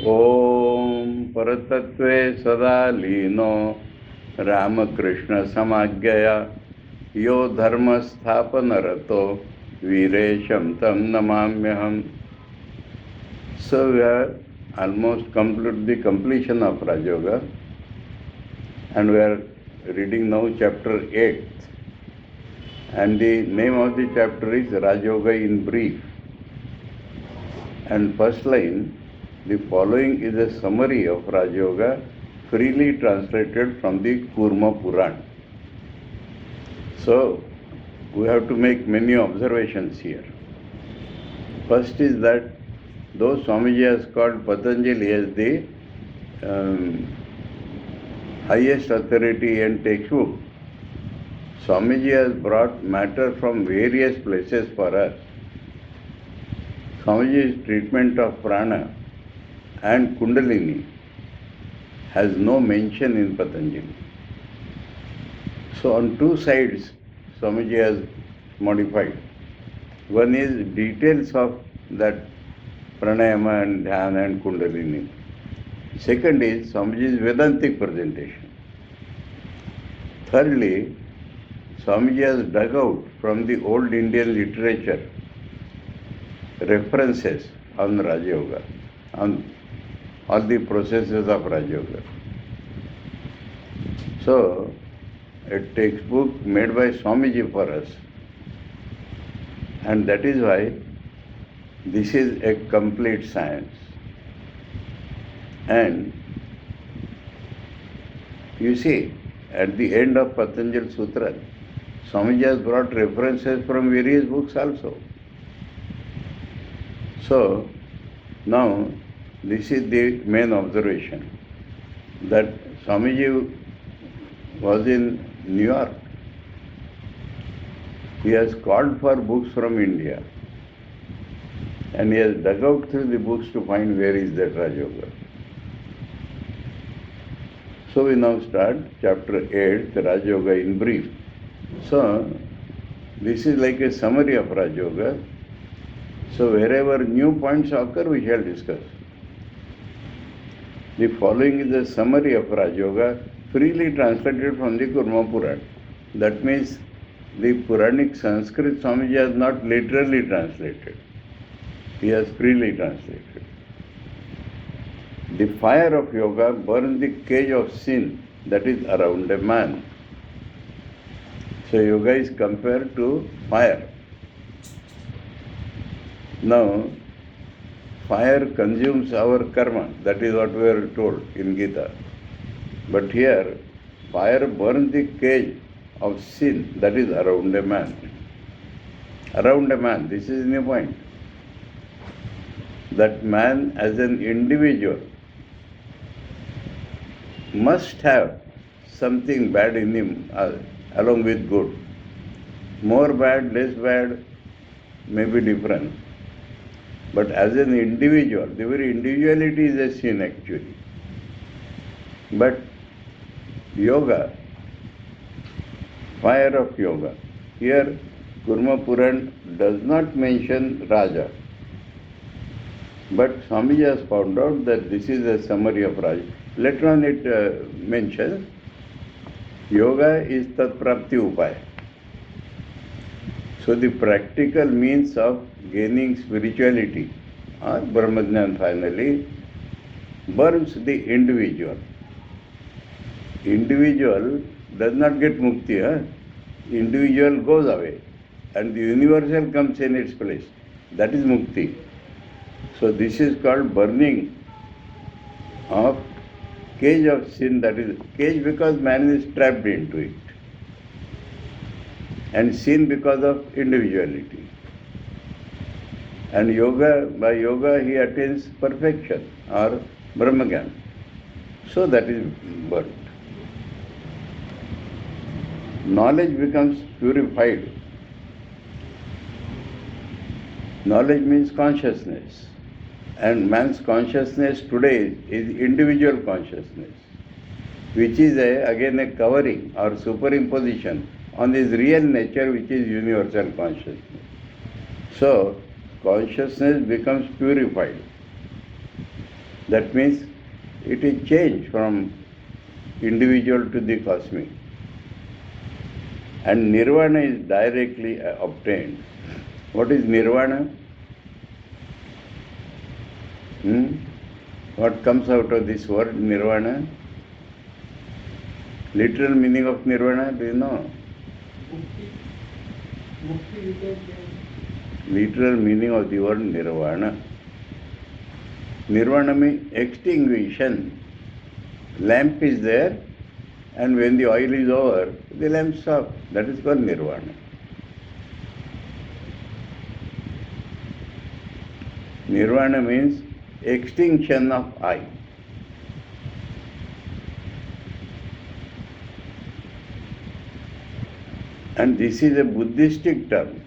ओम परतत्वे सदा लीनो रामकृष्ण समाज्ञया यो धर्म स्थापनरतो वीरेशं तं नमाम्यहम्. So we are almost complete the completion of Raja Yoga, and we are reading now chapter 8, and the name of the chapter is Raja Yoga in brief. And first line, the following is a summary of Raja Yoga freely translated from the Kurma Puran. So we have to make many observations here. First is that though Swamiji has called Patanjali as the highest authority and textbook, Swamiji has brought matter from various places for us. Swamiji's treatment of prana and kundalini has no mention in Patanjali. So on two sides Swamiji has modified. One is details of that pranayama and dhyana and kundalini. Second is Swamiji's Vedantic presentation. Thirdly, Swamiji has dug out from the old Indian literature references on Raja Yoga, on all the processes of Raja Yoga. So, a textbook made by Swamiji for us, and that is why this is a complete science. And you see, at the end of Patanjali Sutra, Swamiji has brought references from various books also. So, now this is the main observation, that Swamiji was in New York. He has called for books from India, and he has dug out through the books to find where is that Raja Yoga. So we now start chapter 8, the Raja Yoga in brief. So this is like a summary of Raja Yoga. So wherever new points occur, we shall discuss. The following is a summary of Raja Yoga, freely translated from the Kurma Puran. That means the Puranic Sanskrit Swamiji has not literally translated. He has freely translated. The fire of yoga burns the cage of sin that is around a man. So yoga is compared to fire. Now, fire consumes our karma. That is what we are told in Gita. But here, fire burns the cage of sin that is around a man. Around a man, this is the point. That man as an individual must have something bad in him along with good. More bad, less bad may be different. But as an individual, the very individuality is a sin actually. But yoga, fire of yoga, here Kurma Puran does not mention Raja. But Swamiji has found out that this is a summary of Raja. Later on it mentions yoga is tat prapti upaya. So the practical means of gaining spirituality or Brahmajnan finally burns the individual. Individual does not get mukti. Individual goes away and the universal comes in its place. That is mukti. So this is called burning of cage of sin, that is cage because man is trapped into it, and sin because of individuality. And yoga, by yoga he attains perfection or Brahmagyan. So that is burnt. Knowledge becomes purified. Knowledge means consciousness. And man's consciousness today is individual consciousness, which is again a covering or superimposition on his real nature, which is universal consciousness. So, consciousness becomes purified. That means it is changed from individual to the cosmic. And nirvana is directly obtained. What is nirvana? What comes out of this word nirvana? Literal meaning of nirvana, do you know? Literal meaning of the word nirvana. Nirvana means extinguishing. Lamp is there, and when the oil is over, the lamp stops. That is called nirvana. Nirvana means extinction of I. And this is a Buddhistic term.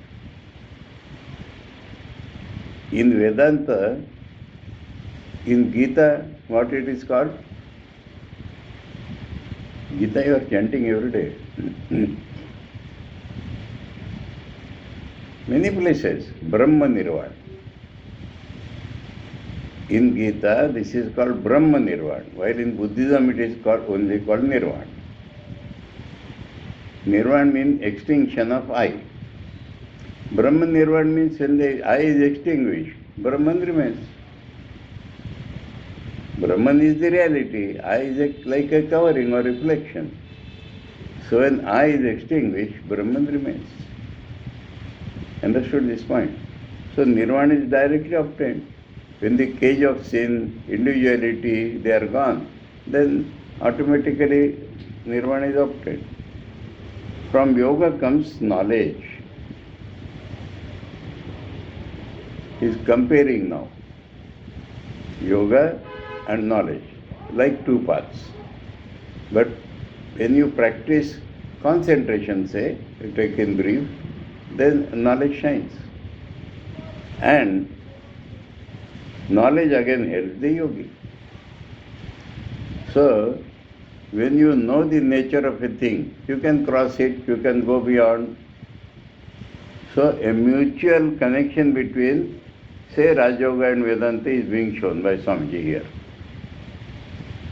In Vedanta, in Gita, what it is called? Gita you are chanting every day. Many places, Brahma Nirvana. In Gita, this is called Brahma Nirvana, while in Buddhism it is only called Nirvana. Nirvana means extinction of I. Brahman Nirvana means when the I is extinguished, Brahman remains. Brahman is the reality, I is like a covering or reflection. So when I is extinguished, Brahman remains. Understood this point? So Nirvana is directly obtained. When the cage of sin, individuality, they are gone, then automatically Nirvana is obtained. From yoga comes knowledge. He is comparing now yoga and knowledge, like two paths. But when you practice concentration, say, take in brief, then knowledge shines. And knowledge again helps the yogi. So, when you know the nature of a thing, you can cross it, you can go beyond. So, a mutual connection between, say, Raj Yoga and Vedanta is being shown by Swamiji here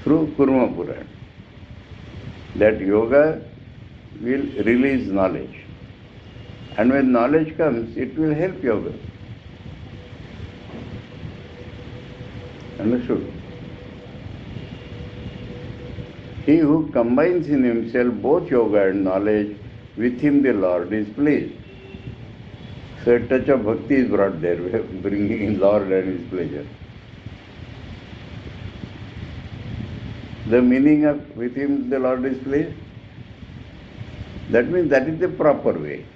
through Kurma Purana. That yoga will release knowledge. And when knowledge comes, it will help yoga. Understood? He who combines in himself both yoga and knowledge, with him the Lord is pleased. So a touch of bhakti is brought there, bringing in Lord and his pleasure. The meaning of with him the Lord is pleased, that means that is the proper way.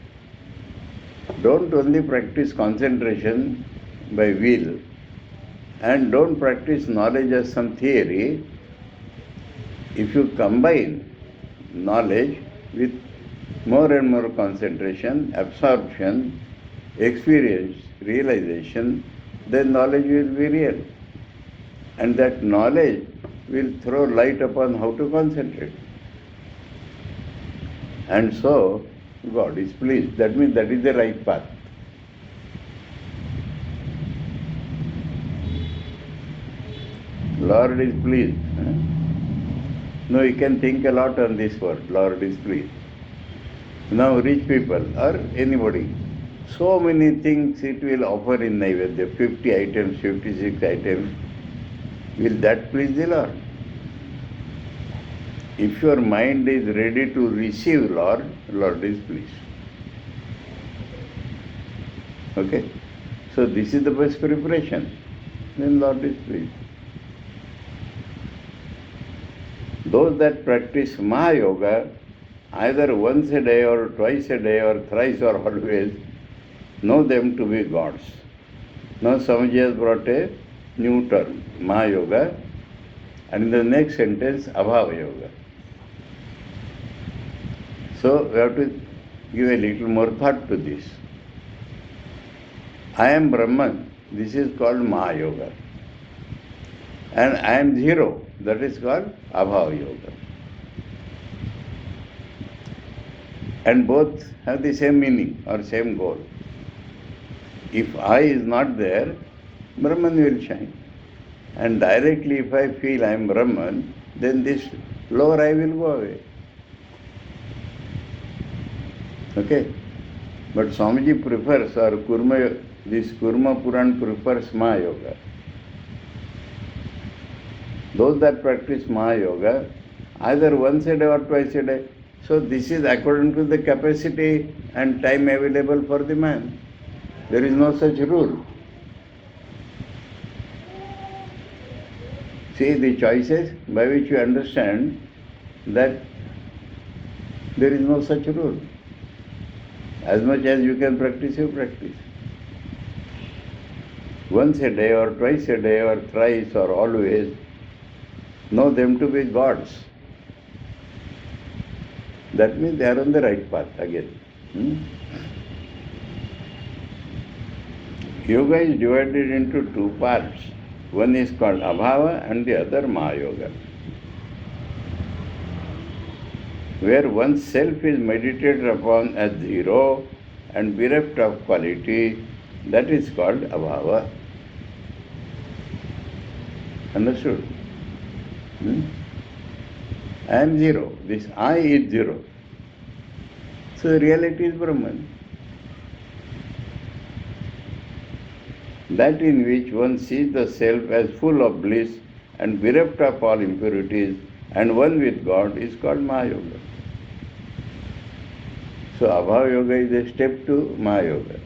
Don't only practice concentration by will, and don't practice knowledge as some theory. If you combine knowledge with more and more concentration, absorption, experience, realization, then knowledge will be real. And that knowledge will throw light upon how to concentrate. And so, God is pleased. That means that is the right path. Lord is pleased. No, you can think a lot on this word, Lord is pleased. Now rich people or anybody, so many things it will offer in Naivedya, 50 items, 56 items. Will that please the Lord? If your mind is ready to receive Lord, Lord is pleased. Okay? So this is the best preparation. Then Lord is pleased. Those that practice Mahayoga, either once a day or twice a day or thrice or always, know them to be gods. Now Swamiji has brought a new term, Mahayoga, and in the next sentence, Abhava Yoga. So we have to give a little more thought to this. I am Brahman, this is called Mahayoga. And I am zero, that is called Abhava Yoga. And both have the same meaning or same goal. If I is not there, Brahman will shine. And directly if I feel I am Brahman, then this lower I will go away. Okay? But Swamiji prefers, or this Kurma Puran prefers Mahayoga. Those that practice Mahayoga, either once a day or twice a day. So this is according to the capacity and time available for the man. There is no such rule. See the choices by which you understand that there is no such rule. As much as you can practice, you practice. Once a day or twice a day or thrice or always, know them to be gods. That means they are on the right path again. Yoga is divided into two parts. One is called Abhava and the other Mahayoga. Where one's self is meditated upon as zero and bereft of quality, that is called Abhava. Understood? I am zero. This I is zero. So reality is Brahman. That in which one sees the self as full of bliss and bereft of all impurities and one with God is called Mahayoga. So Abhava Yoga is a step to Mahayoga.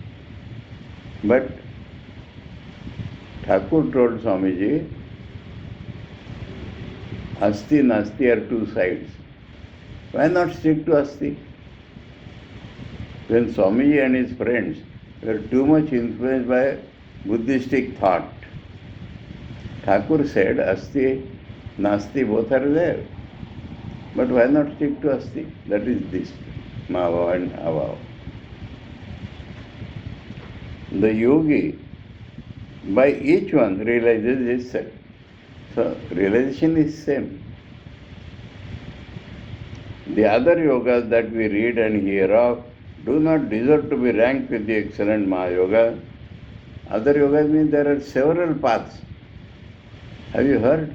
But Thakur told Swamiji, Asti Nasti are two sides. Why not stick to Asti? When Swamiji and his friends were too much influenced by Buddhistic thought, Thakur said Asti, Nasti both are there. But why not stick to Asti? That is this, Mahabhava and Abhava. The yogi, by each one, realizes his self. So realization is same. The other yogas that we read and hear of do not deserve to be ranked with the excellent Mahayoga. Other yogas means there are several paths. Have you heard?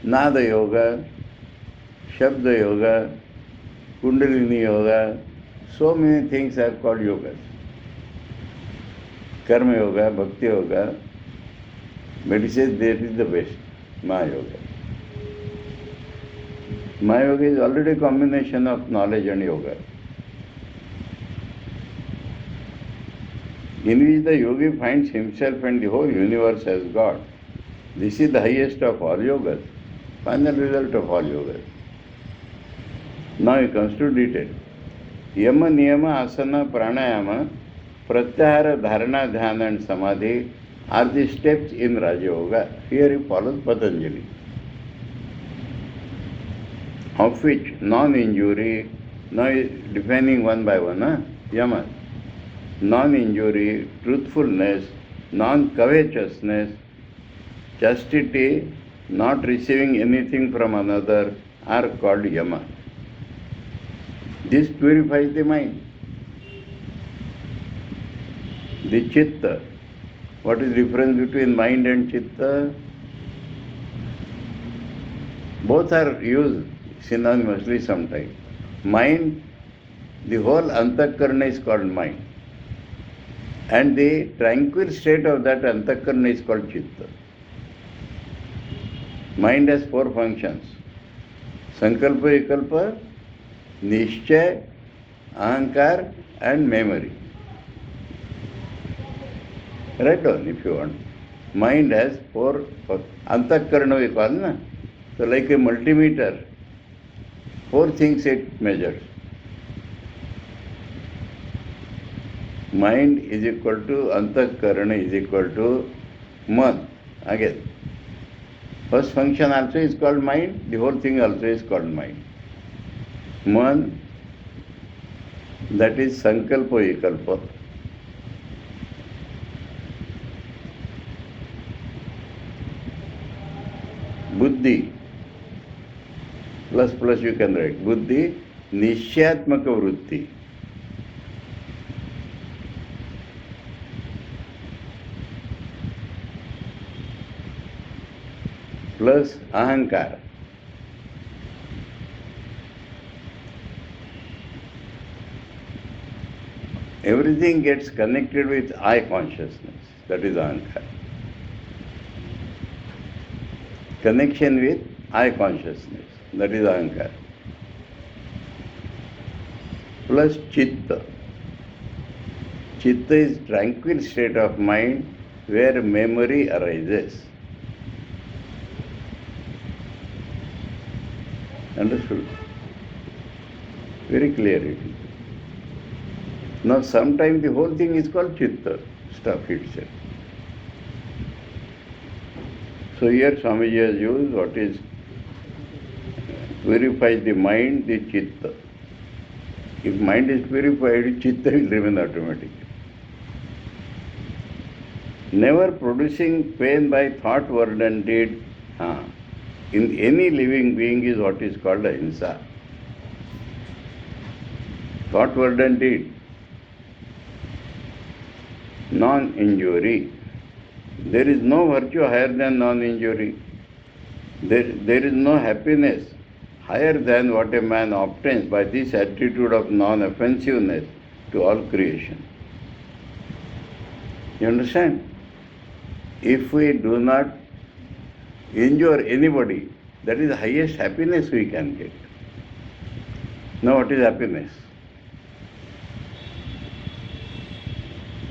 Nada Yoga, Shabda Yoga, Kundalini Yoga, so many things are called yogas. Karma Yoga, Bhakti Yoga, but he says that is the best, Mahayoga. Mahayoga is already a combination of knowledge and yoga, in which the yogi finds himself and the whole universe as God. This is the highest of all yogas, final result of all yogas. Now he comes to detail. Yama, Niyama, Asana, Pranayama, Pratyahara, Dharana, Dhyana and Samadhi are the steps in Raja Yoga. Here he follows Patanjali, of which non-injury, now defining one by one, Yama, non-injury, truthfulness, non-covetousness, chastity, not receiving anything from another are called Yama. This purifies the mind. The Chitta. What is the difference between mind and Chitta? Both are used synonymously sometimes. Mind, the whole Antakarana is called mind. And the tranquil state of that Antakarana is called Chitta. Mind has four functions: Sankalpa, Vikalpa, Nishchay, Ahankar and memory. Write down if you want. Mind has four, Antakarana we call, na? So like a multimeter, four things it measures. Mind is equal to Antakarana is equal to Man. Again, first function also is called mind, the whole thing also is called mind. Man, that is Sankalpa Vikalpa. Buddhi, plus plus you can write. Buddhi, Nishyatmaka Vritti. plus ahankara. Everything gets connected with I consciousness. That is ahankara. Connection with I consciousness. That is ahankara. Plus chitta. Chitta is tranquil state of mind where memory arises. Understood? Very clear it is. Now sometimes the whole thing is called chitta, stuff itself. So here Swamiji has used what is purifies the mind, the chitta. If mind is purified, chitta will remain automatic. Never producing pain by thought, word and deed in any living being is what is called ahimsa. Thought, word and deed. Non-injury. There is no virtue higher than non-injury. There is no happiness higher than what a man obtains by this attitude of non-offensiveness to all creation. You understand? If we do not injure anybody, that is the highest happiness we can get. Now what is happiness?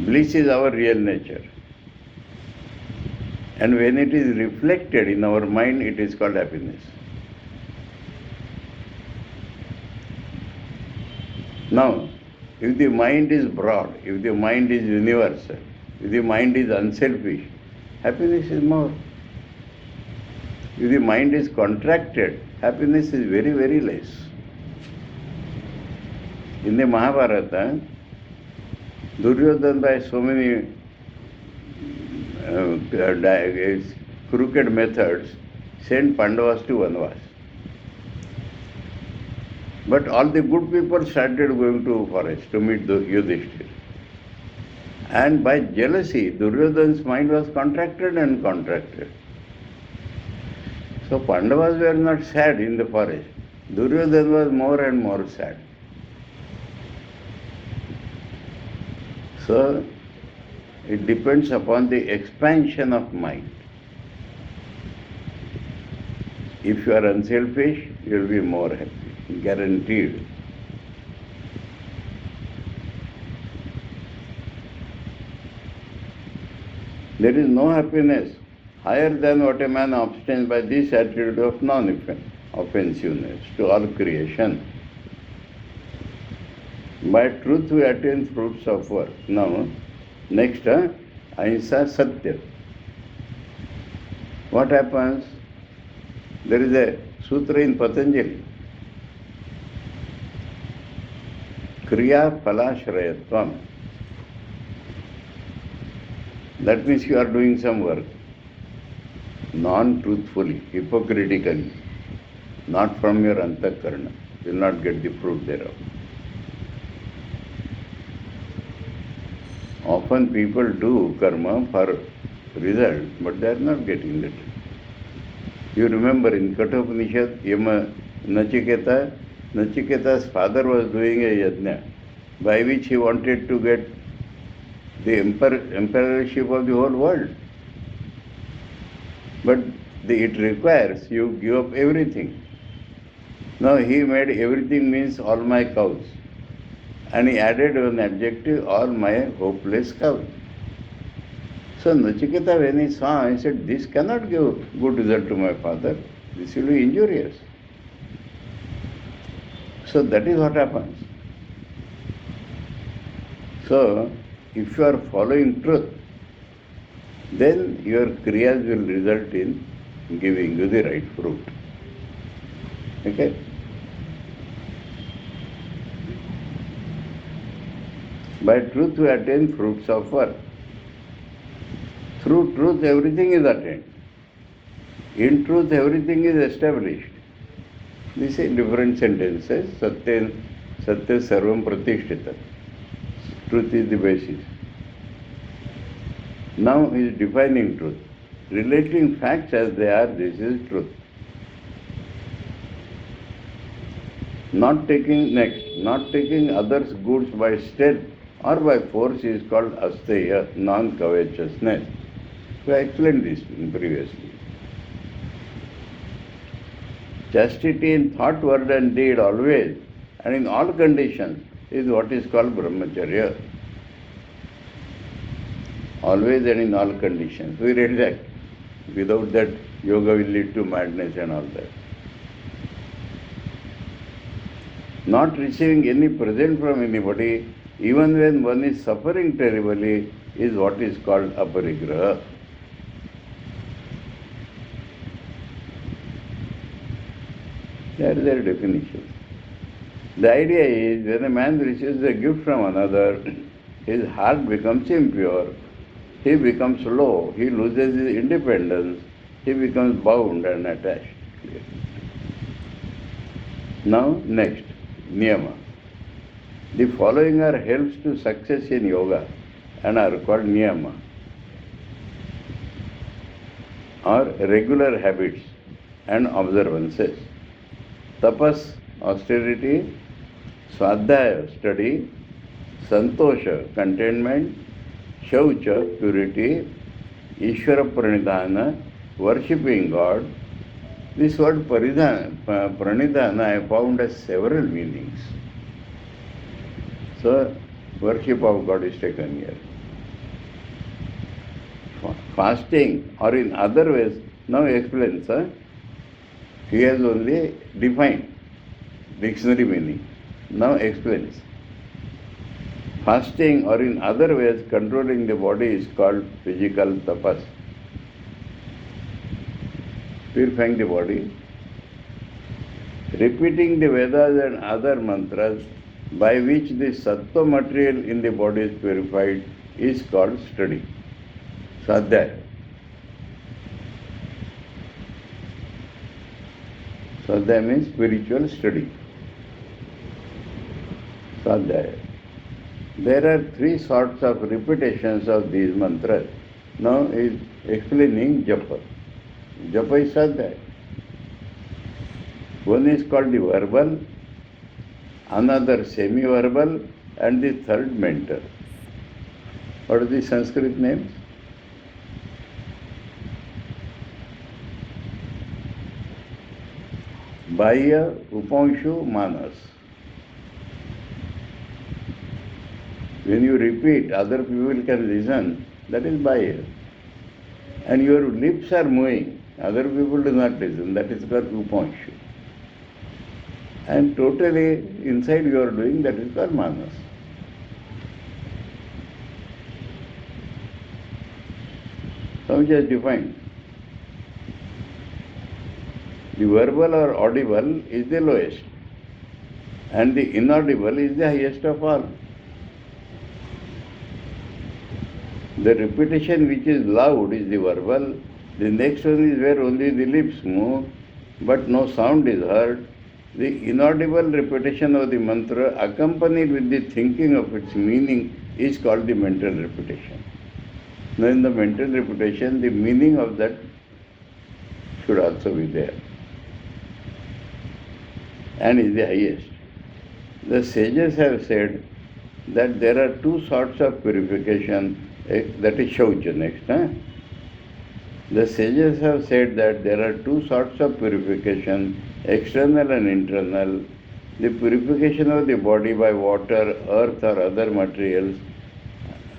Bliss is our real nature. And when it is reflected in our mind, it is called happiness. Now, if the mind is broad, if the mind is universal, if the mind is unselfish, happiness is more. If the mind is contracted, happiness is very, very less. In the Mahabharata, Duryodhana by so many crooked methods sent Pandavas to Vanvas. But all the good people started going to forest to meet the Yudhishthira. And by jealousy, Duryodhana's mind was contracted and contracted. So Pandavas were not sad in the forest. Duryodhana was more and more sad. So it depends upon the expansion of mind. If you are unselfish, you will be more happy, guaranteed. There is no happiness higher than what a man obtains by this attitude of non-offensiveness to all creation. By truth we attain fruits of work. Now, next, ahimsa satya. What happens? There is a sutra in Patanjali. Kriya phalashrayatvam. That means you are doing some work non-truthfully, hypocritically, not from your antakarna. You will not get the fruit thereof. Often people do karma for result, but they are not getting that. You remember in Kathopanishad, Nachiketa's father was doing a yajna, by which he wanted to get the emperorship of the whole world. But it requires you give up everything. Now he made everything means all my cows. And he added an adjective, all my hopeless cows. So Nachiketa, when he saw, he said, this cannot give good result to my father. This will be injurious. So that is what happens. So, if you are following truth, then your kriyas will result in giving you the right fruit. Okay? By truth we attain fruits of work. Through truth everything is attained. In truth everything is established. These are different sentences. Satya sarvam pratishthitam. Truth is the basis. Now he is defining truth. relating facts as they are, this is truth. Not taking others' goods by stealth or by force is called asteya, non-covetousness. So I explained this previously. Chastity in thought, word and deed always and in all conditions is what is called brahmacharya. Always and in all conditions. We read that. Without that, yoga will lead to madness and all that. Not receiving any present from anybody, even when one is suffering terribly, is what is called aparigraha. That is their definition. The idea is when a man receives a gift from another, his heart becomes impure, he becomes low, he loses his independence, he becomes bound and attached. Now, next, niyama. The following are helps to success in yoga and are called niyama, or regular habits and observances. Tapas, austerity; swadhyaya, study; santosha, contentment; shaucha, purity; Ishvara pranidhana, worshipping God. This word pranidhana I found has several meanings. So, worship of God is taken here. Fasting or in other ways, now explains. He has only defined dictionary meaning. Now explains. Fasting or in other ways controlling the body is called physical tapas. Purifying the body. Repeating the Vedas and other mantras by which the sattva material in the body is purified is called study. Sadhyaya. Sadhyaya means spiritual study. Sadhyaya. There are three sorts of repetitions of these mantras. Now is explaining japa. Japa is sadhyaya. One is called the verbal, another semi-verbal, and the third mental. What are the Sanskrit names? Bahya, Upanshu, Manas. When you repeat, other people can listen, that is Bahya. And your lips are moving, other people do not listen, that is called Upanshu. And totally inside you are doing, that is called Manas. So which is defined. The verbal or audible is the lowest, and the inaudible is the highest of all. The repetition which is loud is the verbal. The next one is where only the lips move, but no sound is heard. The inaudible repetition of the mantra accompanied with the thinking of its meaning is called the mental repetition. Now in the mental repetition, the meaning of that should also be there, and is the highest. The sages have said that there are two sorts of purification, that is Shaucha next. The sages have said that there are two sorts of purification, external and internal. The purification of the body by water, earth or other materials.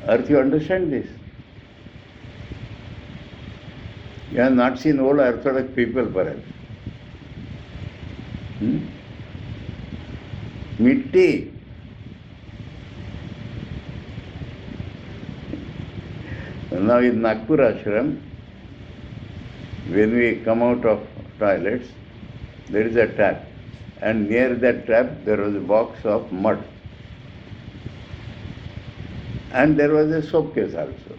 Earth, you understand this? You have not seen old Orthodox people perhaps. Mitti. Now in Nagpur ashram, when we come out of toilets, there is a tap, and near that tap there was a box of mud, and there was a soap case also.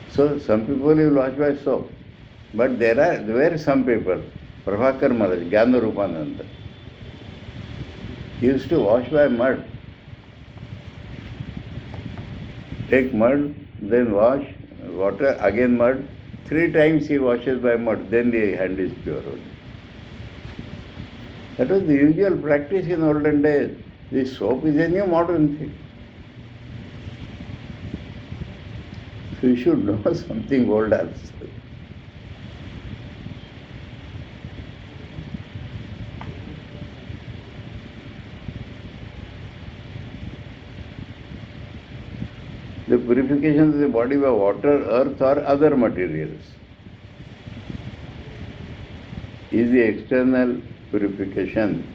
So some people will wash by soap, but there were some people, Prabhakar Maharaj, Jnana Rupananda, he used to wash by mud. Take mud, then wash, water, again mud, 3 times he washes by mud, then the hand is pure only. That was the usual practice in olden days. This soap is a new modern thing. So you should know something old also. The purification of the body by water, earth or other materials is the external purification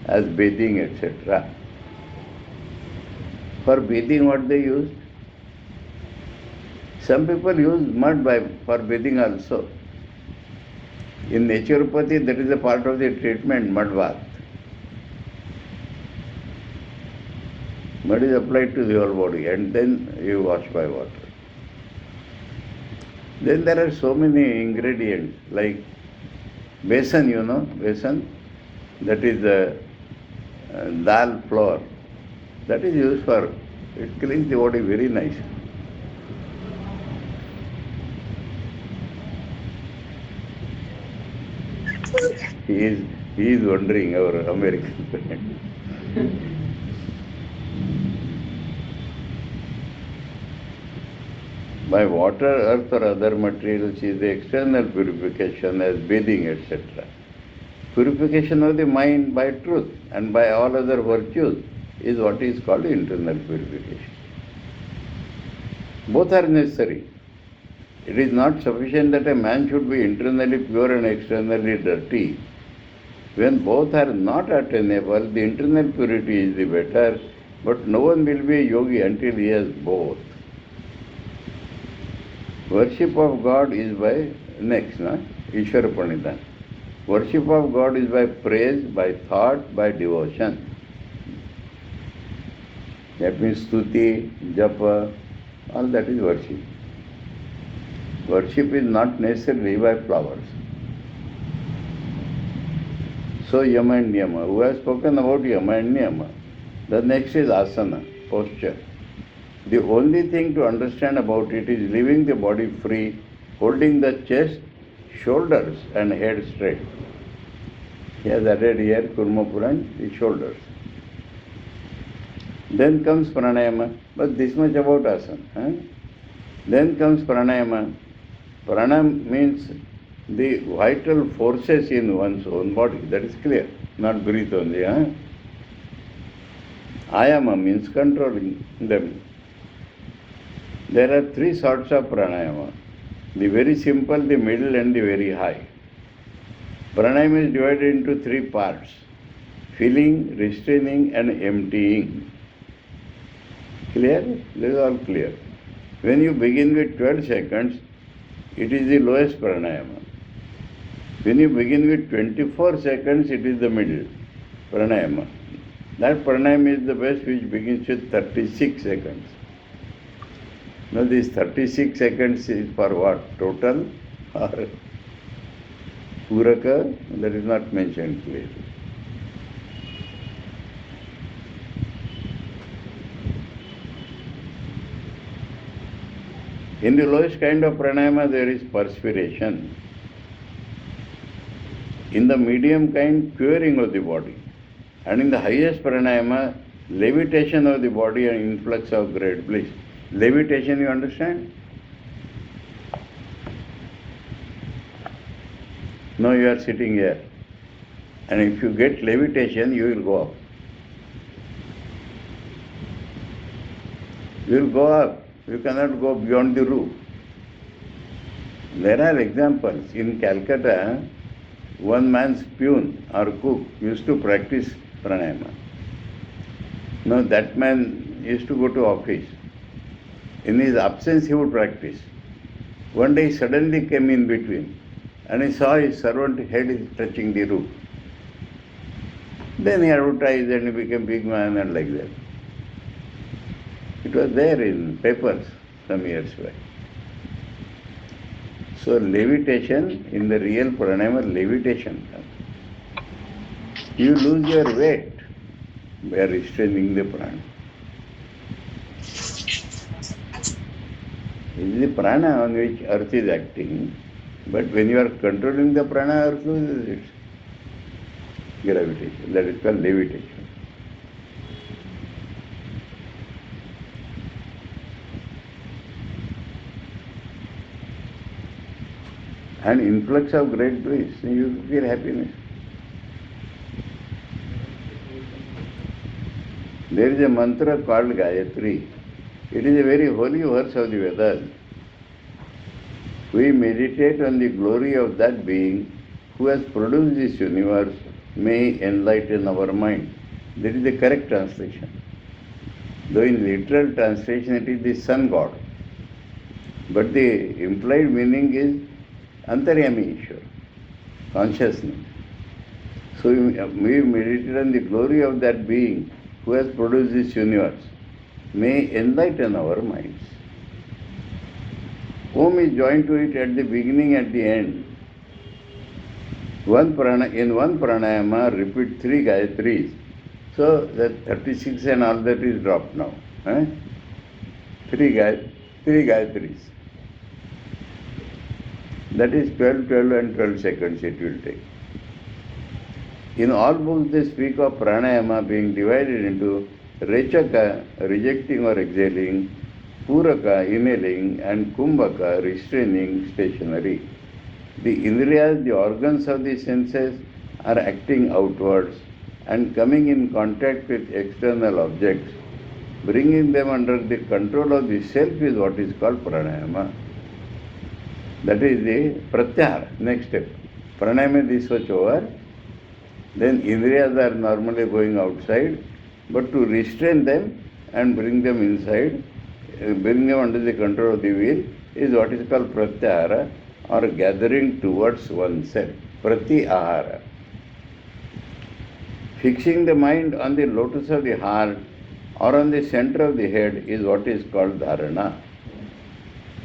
as bathing, etc. For bathing, what they use? Some people use mud for bathing also. In naturopathy, that is a part of the treatment, mud bath. Mud is applied to the whole body and then you wash by water. Then there are so many ingredients like besan, you know, besan, that is the dal flour. That is used for, it cleans the body very nicely. He is wondering, our American friend. By water, earth or other materials is the external purification as bathing, etc. Purification of the mind by truth and by all other virtues is what is called internal purification. Both are necessary. It is not sufficient that a man should be internally pure and externally dirty. When both are not attainable, the internal purity is the better, but no one will be a yogi until he has both. Worship of God is by next, Ishvara Pranidhan. Worship of God is by praise, by thought, by devotion. That means stuti, japa, all that is worship. Worship is not necessarily by flowers. So Yama and Niyama. Who has spoken about Yama and Niyama? The next is asana, posture. The only thing to understand about it is leaving the body free, holding the chest, shoulders and head straight. He has added here Kurma Puran, the shoulders. Then comes pranayama, but this much about asana. Then comes pranayama. Pranam means the vital forces in one's own body. That is clear. Not breathe only. Ayama means controlling them. There are 3 sorts of pranayama. The very simple, the middle and the very high. Pranayama is divided into 3 parts. Filling, restraining and emptying. Clear? This is all clear. When you begin with 12 seconds, it is the lowest pranayama. When you begin with 24 seconds, it is the middle pranayama. That pranayama is the best, which begins with 36 seconds. Now this 36 seconds is for what? Total or puraka? That is not mentioned clearly. In the lowest kind of pranayama, there is perspiration. In the medium kind, curing of the body. And in the highest pranayama, levitation of the body and influx of great bliss. Levitation, you understand? Now you are sitting here. And if you get levitation, you will go up. You will go up. You cannot go beyond the roof. There are examples. In Calcutta, one man's peon or cook used to practice pranayama. Now that man used to go to office. In his absence, he would practice. One day he suddenly came in between and he saw his servant head is touching the roof. Then he advertised and he became big man and like that. It was there in papers some years back. So levitation, in the real pranayama, levitation comes. You lose your weight by restraining the prana. It is the prana on which earth is acting, but when you are controlling the prana, earth loses its gravitation. That is called levitation. And influx of great bliss, you feel happiness. There is a mantra called Gayatri. It is a very holy verse of the Vedas. We meditate on the glory of that being who has produced this universe, may enlighten our mind. That is the correct translation. Though in literal translation it is the sun god. But the implied meaning is Antaryami Ishwar, consciousness. So we meditate on the glory of that being who has produced this universe, may enlighten our minds. Om is joined to it at the beginning, at the end. In one pranayama, repeat 3 Gayatris. So that 36 and all that is dropped now. 3 Gayatris. That is 12, 12 and 12 seconds it will take. In all books they speak of pranayama being divided into rechaka, rejecting or exhaling, puraka, inhaling, and kumbhaka, restraining, stationary. The indriyas, the organs of the senses, are acting outwards and coming in contact with external objects. Bringing them under the control of the self is what is called pranayama. That is the pratyahara, next step. Pranayama is switch over. Then indriyas are normally going outside, but to restrain them and bring them inside, bring them under the control of the will, is what is called pratyahara, or gathering towards oneself. Pratyahara. Fixing the mind on the lotus of the heart or on the center of the head is what is called dharana.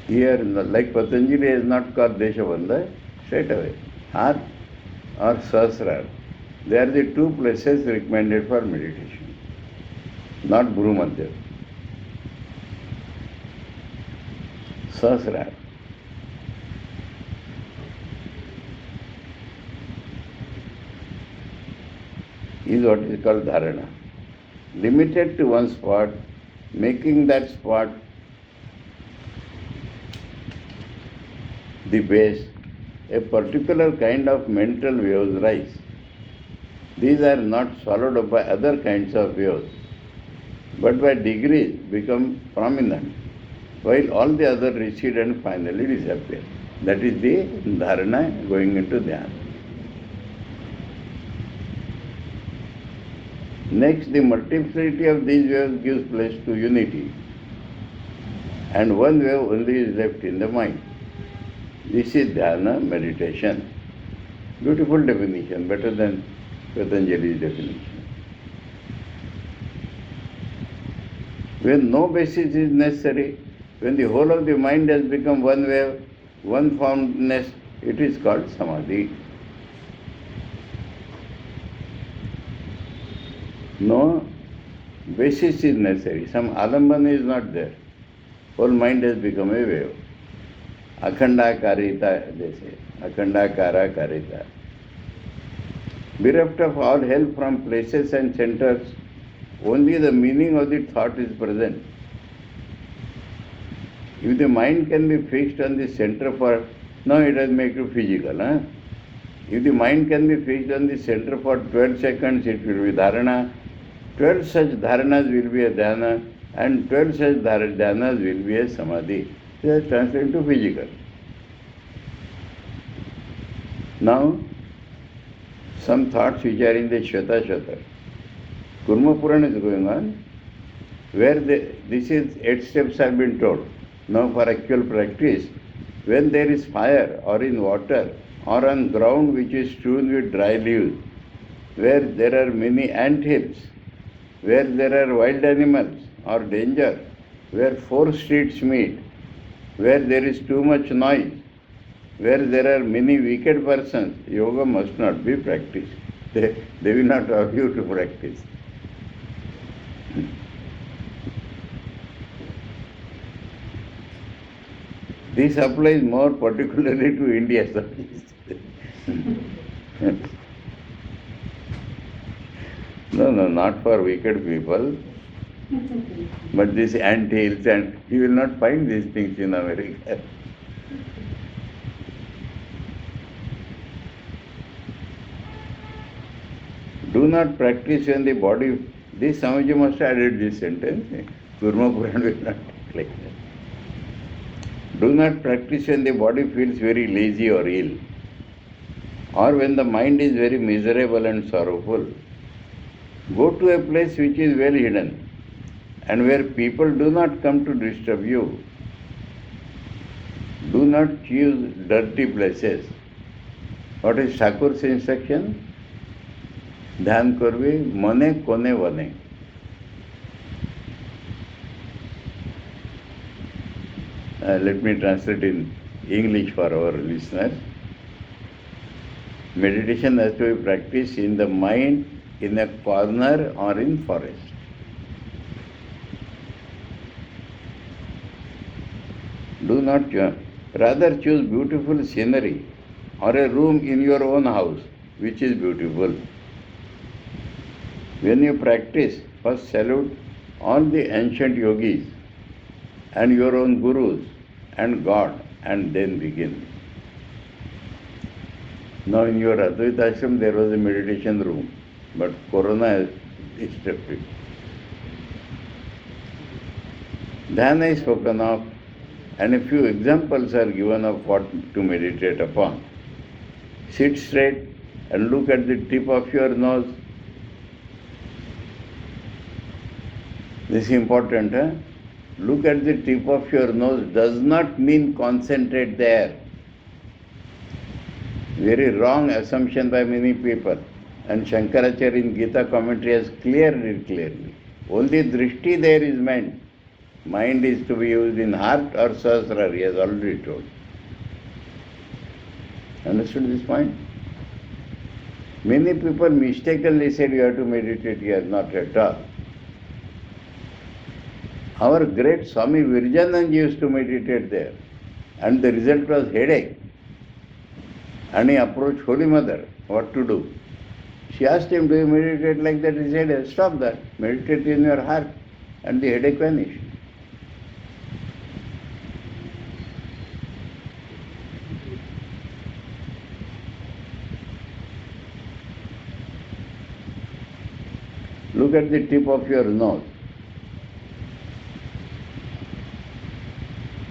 Here, like Patanjali is not called Deshabandha, straight away. Heart or Sahasrara. They are the 2 places recommended for meditation, not Bhumadhya. Sahasrara. Is what is called dharana. Limited to one spot, making that spot the base, a particular kind of mental waves rise. These are not swallowed up by other kinds of waves, but by degrees become prominent, while all the other recede and finally disappear. That is the dharana going into dhyana. Next, the multiplicity of these waves gives place to unity, and one wave only is left in the mind. This is dhyana meditation. Beautiful definition, better than Patanjali's definition. When no basis is necessary, when the whole of the mind has become one wave, one formedness, it is called samadhi. No basis is necessary. Some alambana is not there. Whole mind has become a wave. Akhandakarita, they say. Akhandakara karita. Bereft of all help from places and centers, only the meaning of the thought is present. If the mind can be fixed on the center for, now it has made it physical. If the mind can be fixed on the center for 12 seconds, it will be dharana. 12 such dharanas will be a dhyana, and 12 such dhyanas will be a samadhi. They are translated to physical. Now, some thoughts which are in the Shveta. Kurma Purana is going on, where this is 8 steps have been told. Now for actual practice, when there is fire or in water or on ground which is strewn with dry leaves, where there are many ant hills, where there are wild animals or danger, where 4 streets meet, where there is too much noise, where there are many wicked persons, yoga must not be practiced. They will not allow you to practice. This applies more particularly to India. No, not for wicked people. But this ant hills, and you will not find these things in America. Do not practice when the body. This Swamiji must have added this sentence. Kurma Puran will not take like that. Do not practice when the body feels very lazy or ill, or when the mind is very miserable and sorrowful. Go to a place which is well hidden and where people do not come to disturb you. Do not choose dirty places. What is Thakur's instruction? ध्यान करवे मने कोने वने. Let me translate in English for our listeners. Meditation has to be practiced in the mind, in a corner or in forest. Do not rather choose beautiful scenery or a room in your own house which is beautiful. When you practice, first salute all the ancient yogis and your own gurus and God, and then begin. Now in your Advaita ashram there was a meditation room, but Corona has disturbed it. Dhyana is spoken of, and a few examples are given of what to meditate upon. Sit straight and look at the tip of your nose. This is important. Look at the tip of your nose does not mean concentrate there. Very wrong assumption by many people. And Shankaracharya in Gita commentary has cleared it clearly. Only drishti there is meant. Mind is to be used in heart or sahasrara, he has already told. Understood this point? Many people mistakenly said you have to meditate here, not at all. Our great Swami Virjanand used to meditate there, and the result was headache. And he approached Holy Mother, what to do? She asked him, do you meditate like that? He said, stop that, meditate in your heart, and the headache vanished. Look at the tip of your nose.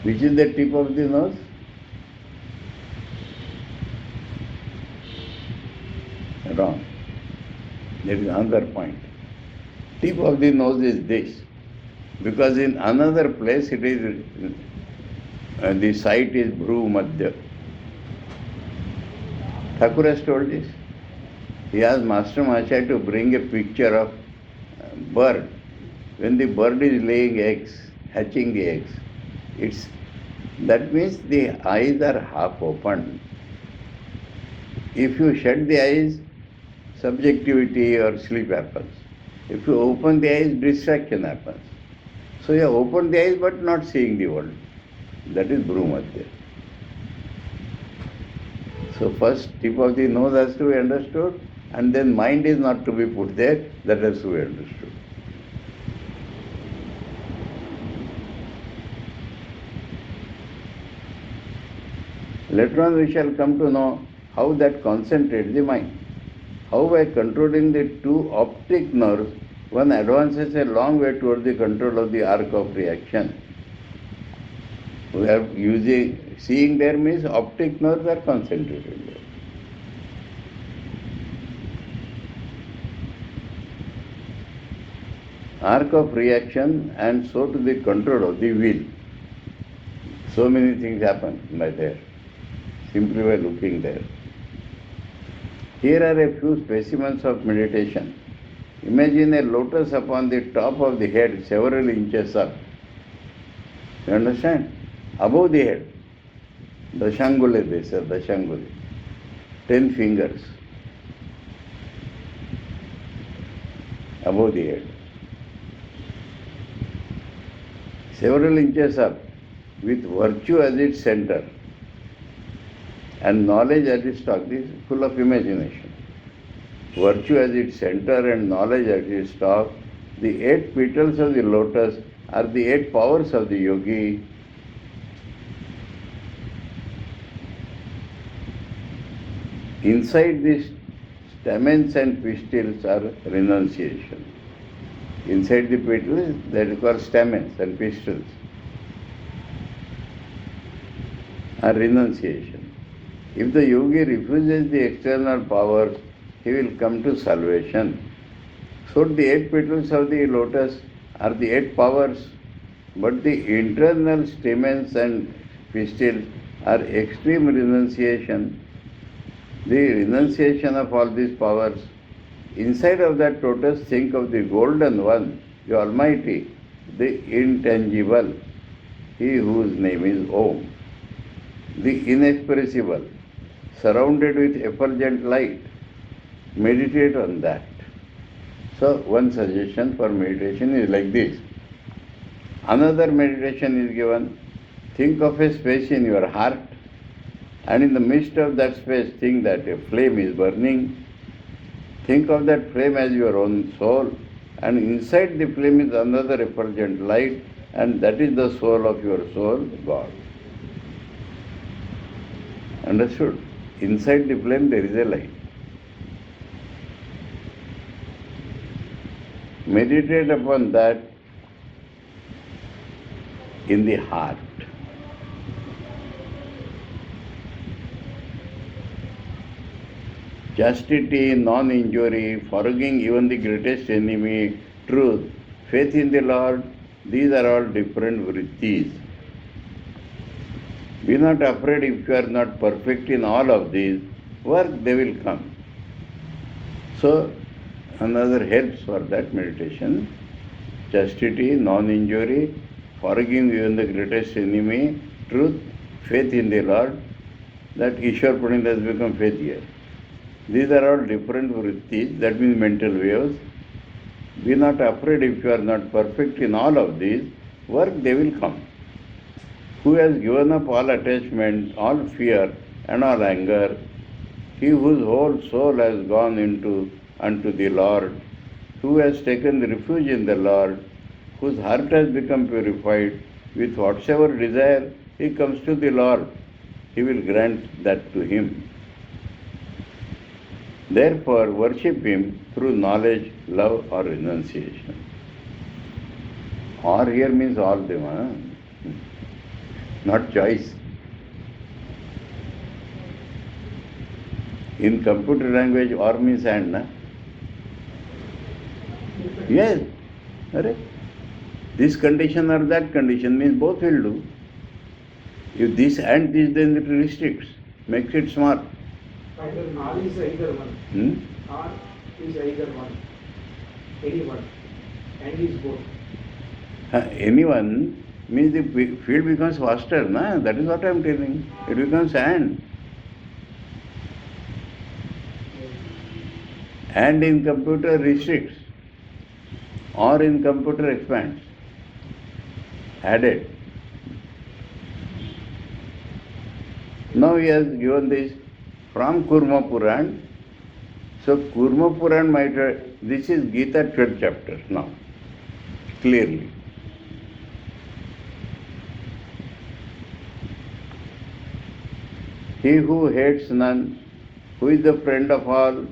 Which is the tip of the nose? Wrong. There is another point. Tip of the nose is this. Because in another place it is, the site is Bhru Madhya. Thakur has told this. He asked Master Mahacharya to bring a picture of bird. When the bird is laying eggs, hatching the eggs, that means the eyes are half open. If you shut the eyes, subjectivity or sleep happens. If you open the eyes, distraction happens. So you have opened the eyes but not seeing the world. That is Bhrumadhya. So first tip of the nose has to be understood, and then mind is not to be put there, that has to be understood. Later on we shall come to know how that concentrates the mind. How by controlling the two optic nerves, one advances a long way towards the control of the arc of reaction. We are seeing there means optic nerves are concentrated there. Arc of reaction, and so to the control of the will. So many things happen by there, simply by looking there. Here are a few specimens of meditation. Imagine a lotus upon the top of the head, several inches up. You understand? Above the head. Dashangule, they say, Dashangule. 10 fingers. Above the head. Several inches up. with virtue as its center and knowledge as its top. This is full of imagination. Virtue as its center and knowledge as its top. The 8 petals of the lotus are the 8 powers of the yogi. Inside these stamens and pistils are renunciation. Inside the petals, that is called stamens and pistils, are renunciation. If the yogi refuses the external powers, he will come to salvation. So the 8 petals of the lotus are the 8 powers, but the internal stamens and pistils are extreme renunciation. The renunciation of all these powers. Inside of that lotus, think of the golden one, the Almighty, the intangible, he whose name is Om, the inexpressible, surrounded with effulgent light. Meditate on that. So, one suggestion for meditation is like this. Another meditation is given. Think of a space in your heart, and in the midst of that space, think that a flame is burning. Think of that flame as your own soul, and inside the flame is another effulgent light, and that is the soul of your soul, God. Understood? Inside the flame there is a light. Meditate upon that in the heart. Chastity, non-injury, forgiving even the greatest enemy, truth, faith in the Lord, these are all different vrittis. Be not afraid if you are not perfect in all of these, work, they will come. So, another helps for that meditation. Chastity, non-injury, forgiving even the greatest enemy, truth, faith in the Lord. That Ishwar Pranit has become faith here. These are all different vrittis, that means mental waves. Be not afraid if you are not perfect in all of these, work, they will come. Who has given up all attachment, all fear and all anger, he whose whole soul has gone unto the Lord, who has taken refuge in the Lord, whose heart has become purified, with whatsoever desire he comes to the Lord, he will grant that to him. Therefore, worship him through knowledge, love or renunciation. Or here means all them, not choice. In computer language, or means and, na? Yes. This condition or that condition means both will do. If this and this, then it restricts, makes it small. R is either one. R is either one. Anyone. And is both. Anyone means the field becomes faster, na? That is what I am telling. It becomes and. And in computer restricts, or in computer expands. Added. Now he has given this from Kurma Puran. So Kurma Puran might, this is Gita 12th chapter now, clearly. He who hates none, who is the friend of all.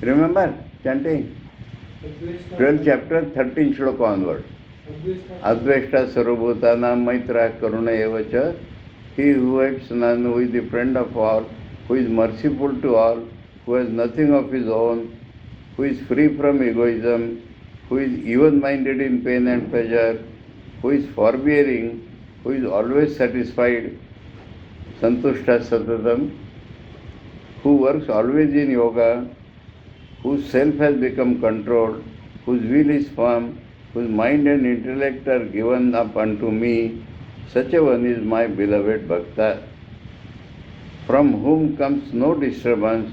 Remember chanting? 12th chapter, 13th shloka onward. Adveshta Sarvabhutanam Maitra Karuna Evacha. He who hates none, who is the friend of all, who is merciful to all, who has nothing of his own, who is free from egoism, who is even-minded in pain and pleasure, who is forbearing, who is always satisfied, Santushta Satatam, who works always in yoga, whose self has become controlled, whose will is firm, whose mind and intellect are given up unto me, such a one is my beloved Bhakta, from whom comes no disturbance,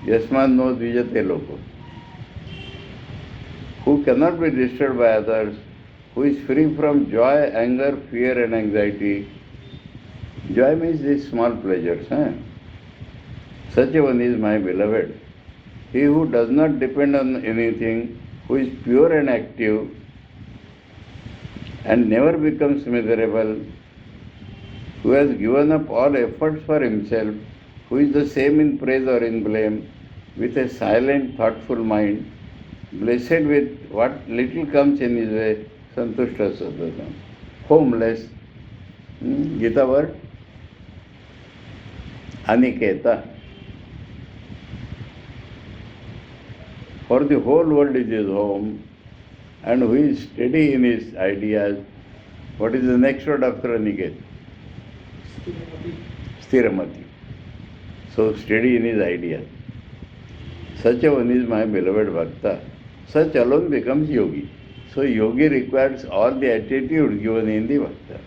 Yasman no dvijate loko, who cannot be disturbed by others, who is free from joy, anger, fear and anxiety. Joy means these small pleasures. Such a one is my beloved. He who does not depend on anything, who is pure and active, and never becomes miserable, who has given up all efforts for himself, who is the same in praise or in blame, with a silent, thoughtful mind, blessed with what little comes in his way, santushta sadhana, homeless. Gita word? Aniketa. For the whole world is his home, and who is steady in his ideas. What is the next word after Aniket? Sthiramati. So steady in his ideas. Such a one is my beloved Bhakta. Such alone becomes yogi. So yogi requires all the attitude given in the Bhakta.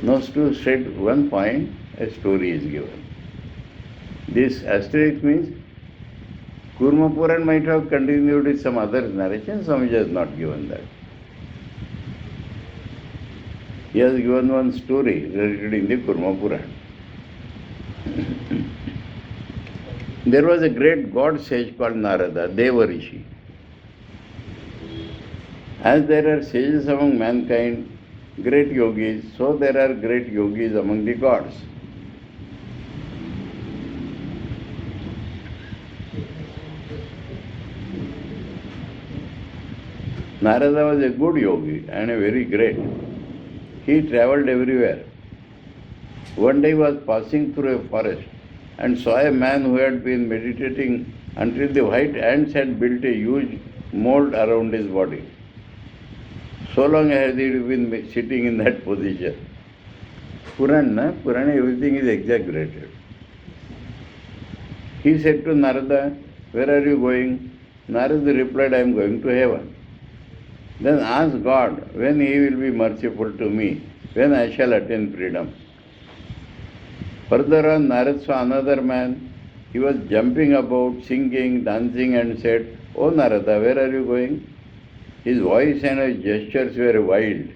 Now to state one point, a story is given. This asterisk means Kurma Puran might have continued with some other narration, Swamiji has not given that. He has given one story related in the Kurma Puran. There was a great god sage called Narada, Deva Rishi. As there are sages among mankind, great yogis, so there are great yogis among the gods. Narada was a good yogi and a very great. He travelled everywhere. One day he was passing through a forest and saw a man who had been meditating until the white ants had built a huge mold around his body. So long has he been sitting in that position. Purana, everything is exaggerated. He said to Narada, "Where are you going?" Narada replied, "I am going to heaven." Then ask God when He will be merciful to me, when I shall attain freedom. Further on, Narada saw another man. He was jumping about, singing, dancing, and said, "O Narada, where are you going?" His voice and his gestures were wild.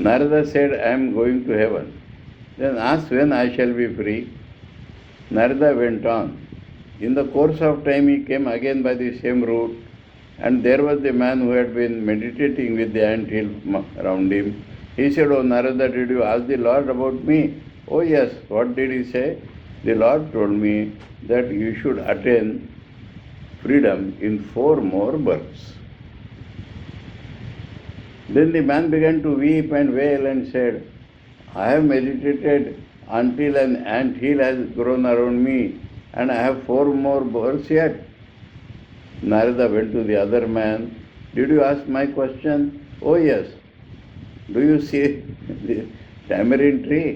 Narada said, "I am going to heaven." Then ask when I shall be free. Narada went on. In the course of time, he came again by the same route, and there was the man who had been meditating with the ant hill around him. He said, "O Narada, did you ask the Lord about me?" "Oh yes." "What did he say?" "The Lord told me that you should attain freedom in 4 more births." Then the man began to weep and wail and said, "I have meditated until an ant hill has grown around me, and I have 4 more births yet." Narada went to the other man. "Did you ask my question?" "Oh yes." "Do you see the tamarind tree?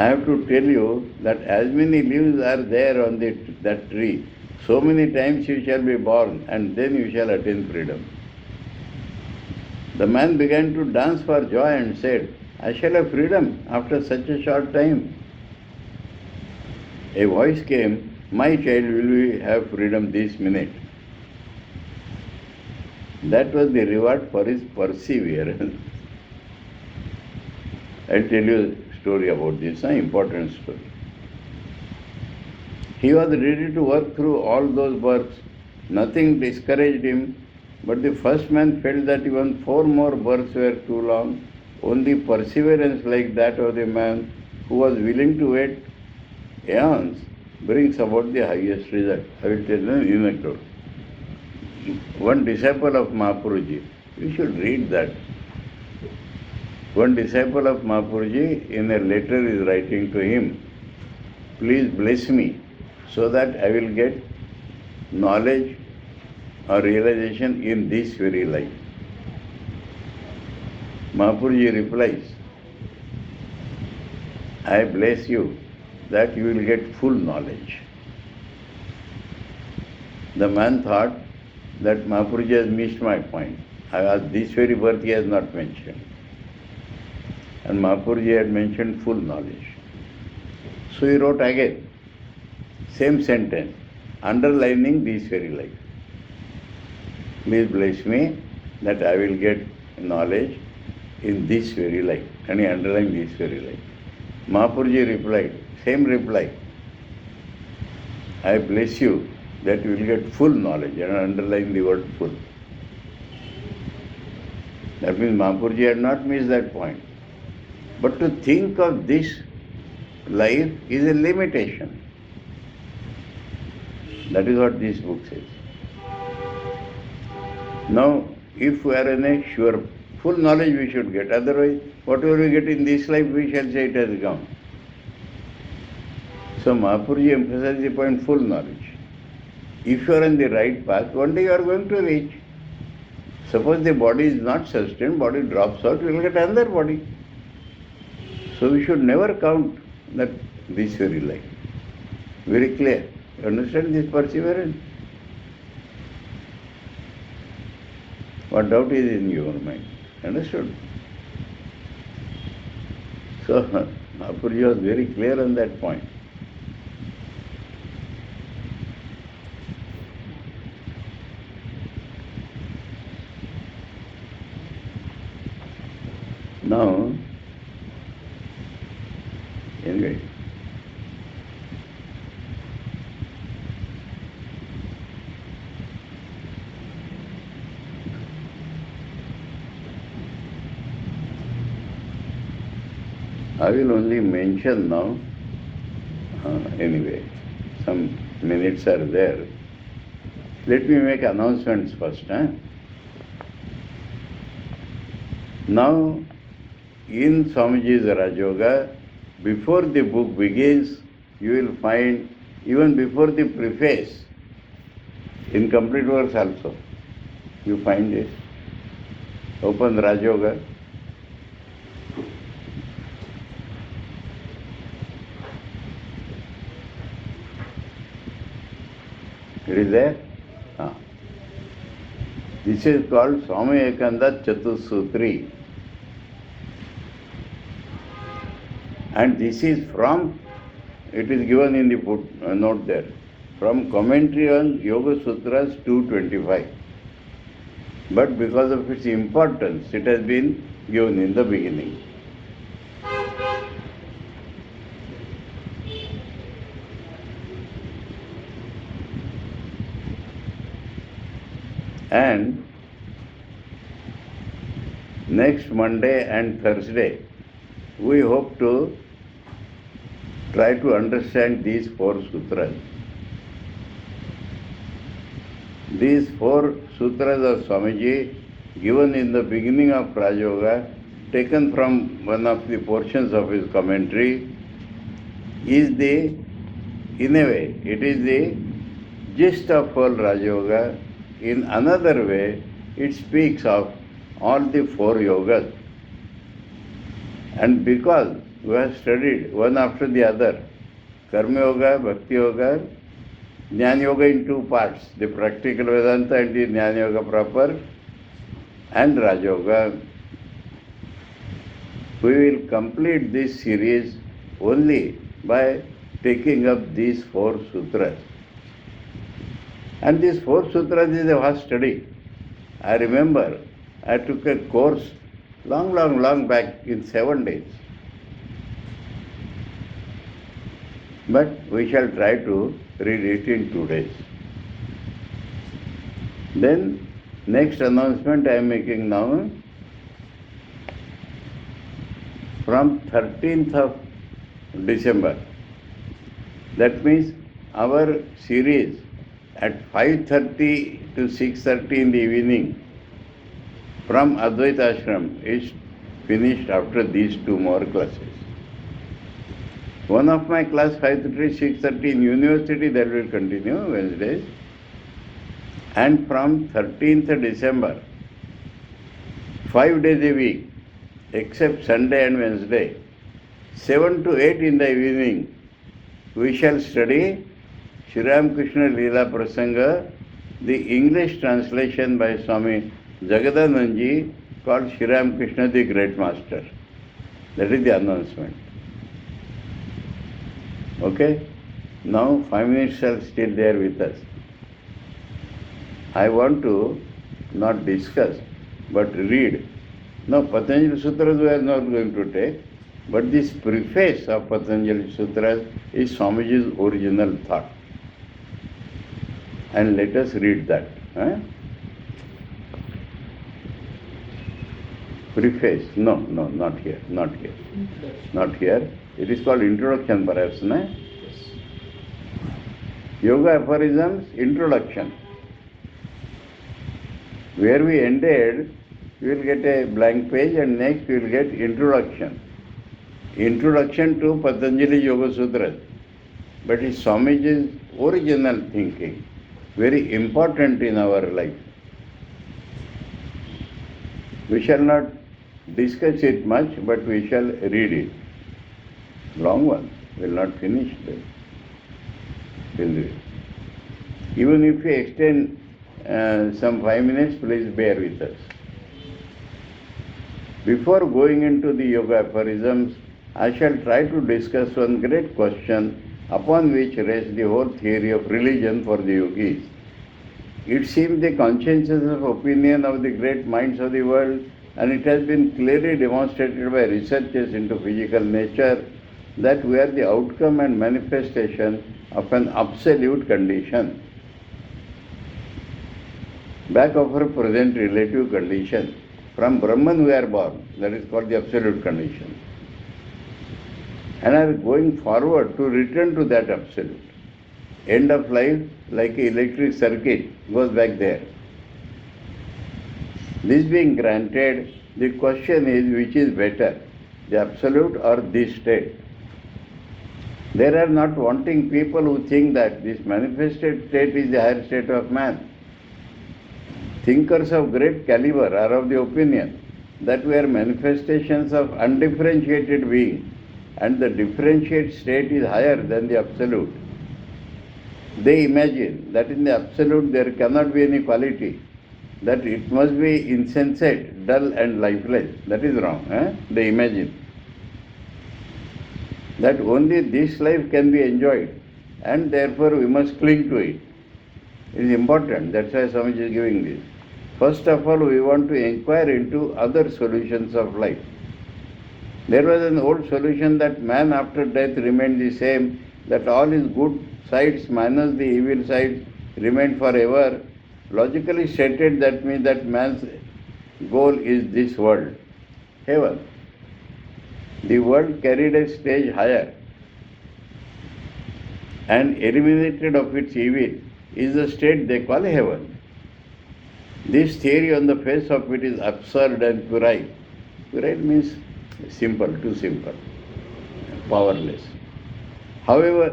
I have to tell you that as many leaves are there on that tree, so many times you shall be born, and then you shall attain freedom." The man began to dance for joy and said, "I shall have freedom after such a short time." A voice came, "My child, will have freedom this minute." That was the reward for his perseverance. I'll tell you a story about this, an important story. He was ready to work through all those births. Nothing discouraged him, but the first man felt that even 4 more births were too long. Only perseverance like that of the man who was willing to wait eons brings about the highest result. I will tell you an anecdote. One disciple of Mahaprabhuji, you should read that. One disciple of Mahaprabhuji in a letter is writing to him, "Please bless me so that I will get knowledge or realization in this very life." Mahaprabhuji replies, "I bless you that you will get full knowledge." The man thought that Mahaprabhuji has missed my point. This very birth he has not mentioned. And Mahaprabhuji had mentioned full knowledge. So he wrote again, same sentence. underlining this very life. Please bless me that I will get knowledge in this very life. And he underlined this very life. Mahaprabhuji replied, same reply. I bless you that you will get full knowledge, and underline the word full. That means Mahaprabhuji had not missed that point. But to think of this life is a limitation. That is what this book says. Now, if we are in a sure, full knowledge we should get. Otherwise, whatever we get in this life, we shall say it has gone. So Mahaprabhuji emphasized the point full knowledge. If you are on the right path, one day you are going to reach. Suppose the body is not sustained, body drops out, we will get another body. So we should never count that this very life. Very clear. You understand this perseverance? What doubt is in your mind? Understood? So Mahaprabhuji was very clear on that point. Now, anyway, I will only mention now, anyway, some minutes are there. Let me make announcements first. Now, in Swamiji's Rajoga, before the book begins, you will find, even before the preface, in complete verse also, you find it. Open Rajoga. It is there? This is called Swami Ekanda Chatussutri. And this is from, it is given in the note there, from commentary on Yoga Sutras 225. But because of its importance, it has been given in the beginning. And next Monday and Thursday, we hope to try to understand these 4 sutras. These 4 sutras of Swamiji, given in the beginning of Rajoga, taken from one of the portions of his commentary, is the, in a way, it is the gist of whole Rajoga. In another way, it speaks of all the 4 yogas. And because we have studied one after the other, Karma Yoga, Bhakti Yoga, Jnana Yoga in 2 parts, the practical Vedanta and the Jnana Yoga proper, and Raja Yoga, we will complete this series only by taking up these 4 sutras. And these 4 sutras is a vast study. I remember I took a course long back in 7 days. But we shall try to read it in 2 days. Then, next announcement I am making now. From 13th of December, that means our series at 5:30 to 6:30 in the evening from Advaita Ashram is finished after these 2 more classes. One of my class 5:30, 6:30 in university, that will continue Wednesdays. And from 13th December, 5 days a week, except Sunday and Wednesday, 7 to 8 in the evening, we shall study Sri Ramakrishna Leela Prasanga, the English translation by Swami Jagadanandji, called Sri Ramakrishna the Great Master. That is the announcement. Okay? Now 5 minutes are still there with us. I want to not discuss, but read. Now Patanjali Sutras we are not going to take, but this preface of Patanjali Sutras is Swamiji's original thought. And let us read that. Preface. No, not here. Not here. It is called introduction perhaps, no? Yoga aphorisms, introduction. Where we ended, we will get a blank page and next we will get introduction. Introduction to Patanjali Yoga Sutras. But it's Swamiji's original thinking. Very important in our life. We shall not discuss it much, but we shall read it. Long one. We will not finish them. We'll read. Even if we extend some 5 minutes, please bear with us. Before going into the yoga aphorisms, I shall try to discuss one great question upon which rests the whole theory of religion for the yogis. It seems the consciences of opinion of the great minds of the world, and it has been clearly demonstrated by researchers into physical nature that we are the outcome and manifestation of an absolute condition. Back of our present relative condition. From Brahman we are born. That is called the absolute condition. And are going forward to return to that absolute. End of life, like an electric circuit, goes back there. This being granted, the question is which is better, the absolute or this state? There are not wanting people who think that this manifested state is the higher state of man. Thinkers of great caliber are of the opinion that we are manifestations of undifferentiated being, and the differentiated state is higher than the absolute. They imagine that in the absolute there cannot be any quality, that it must be insensate, dull and lifeless. That is wrong. They imagine that only this life can be enjoyed, and therefore we must cling to it. It is important. That's why Swamiji is giving this. First of all, we want to inquire into other solutions of life. There was an old solution that man after death remained the same, that all his good sides minus the evil sides remain forever. Logically stated, that means that man's goal is this world, heaven. The world carried a stage higher, and eliminated of its evil is the state they call heaven. This theory on the face of it is absurd and puerile. Puerile means simple, too simple, powerless. However,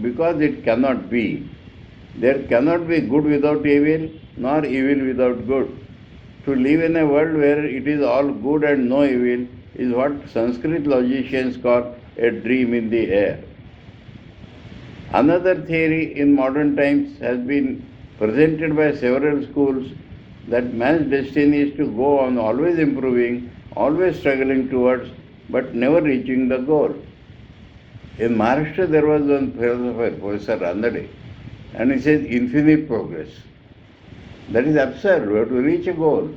because it cannot be, there cannot be good without evil, nor evil without good. To live in a world where it is all good and no evil is what Sanskrit logicians call a dream in the air. Another theory in modern times has been presented by several schools, that man's destiny is to go on always improving, always struggling towards, but never reaching the goal. In Maharashtra there was one philosopher, Professor Ranade, and he says infinite progress. That is absurd. We have to reach a goal.